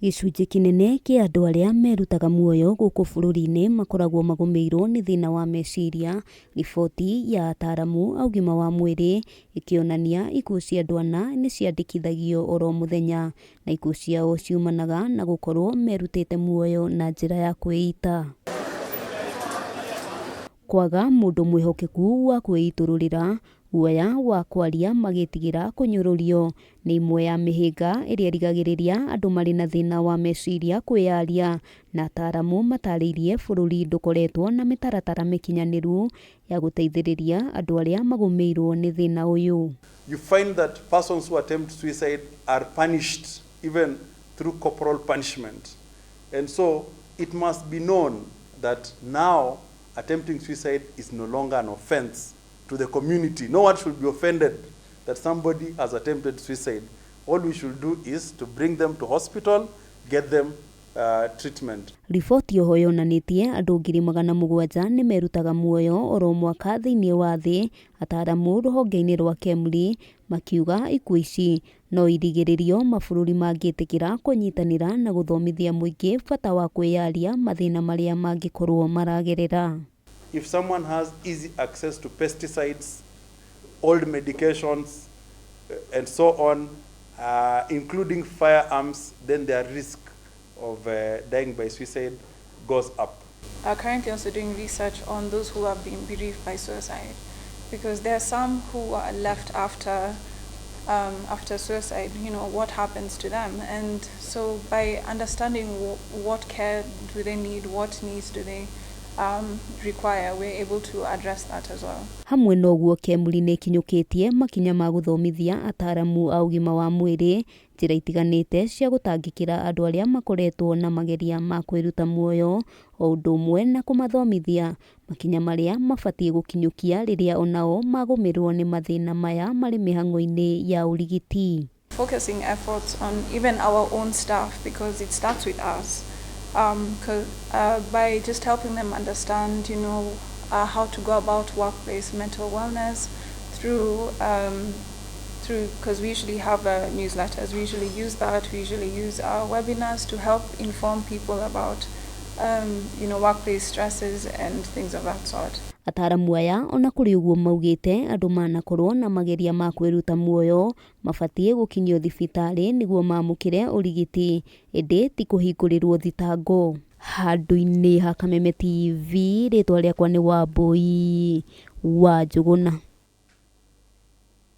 Gĩcunjĩ kĩnene kĩa andũ arĩa merutaga muoyo gũkũ bũrũri-inĩ makoragwo magũmĩirwo nĩ thĩna wa meciria. Riboti ya ataaramu a ũgima wa mwĩrĩ ĩkĩonania ikuũ cia andũ ana nĩ ciandĩkithagio oro mũthenya, na ikuũ ciao ciumanaga na gũkorwo merutĩte muoyo na njĩra ya kwĩita. Kwaga mũndũ mwĩhokeku wa kwĩitũrũrĩra, guoya wa kwaria magĩtigĩra kũnyũrũrio nĩ imwe ya mĩhĩnga ĩrĩa ĩrigagĩrĩria andũ marĩ na thĩna wa meciria kwĩyaria, na ataaramu matarĩirie bũrũri ndũkoretwo na mĩtaratara mĩkinyanĩru ya gũteithĩrĩria andũ arĩa magũmĩirwo nĩ thĩna ũyũ. You find that persons who attempt suicide are punished even through corporal punishment. And so it must be known that now attempting suicide is no longer an offense to the community. No one should be offended that somebody has attempted suicide. All we should do is to bring them to hospital, get them treatment. Riboti oho yonanĩtie andũ 700,000 nĩ merutaga muoyo oro mwaka thĩinĩ wa thĩ. Ataaramu rũhonge-inĩ rwa KEMRI makiuga ikuũ ici no irigĩrĩrio mabũrũri mangĩtĩkĩra kũnyitanĩra na gũthomithia mũingĩ bata wa kwĩyaria mathĩna marĩa mangĩkorwo maragerera. If someone has easy access to pesticides, old medications, and so on, including firearms, then their risk of dying by suicide goes up. Currently also doing research on those who have been bereaved by suicide, because there are some who are left after suicide, what happens to them. And so by understanding what care do they need, what needs do they require, we're able to address that as well. Hamwe noguo KEMRI nĩ kinyũkĩtie makinya ma gũthomithia ataaramu a ũgima wa mwĩrĩ njĩra itiganĩte cia gũtangĩkĩra andũ arĩa makoretwo na mageria ma kwĩruta muoyo, o ũndũ ũmwe na kũmathomithia makinya marĩa mabatiĩ gũkinyũkia rĩrĩa onao magũmĩrwo nĩ mathĩna maya marĩ mĩhang'o-inĩ ya ũrigiti. Focusing efforts on even our own staff, because it starts with us. By just helping them understand, how to go about workplace mental wellness through, because we usually have newsletters, we usually use that, we usually use our webinars to help inform people about, workplace stresses and things of that sort. Ataaramu aya ona kũrĩ ũguo maugĩte andũ manakorwo na mageria ma kwĩruta muoyo mabatiĩ gũkinyio thibitarĩ nĩguo mamũkĩre ũrigiti, ĩndĩ ti kũhingũrĩrwo thitango. Handũ-inĩ ha Kameme TV, rĩtwa rĩakwa nĩ Wambui wa Njũgũna.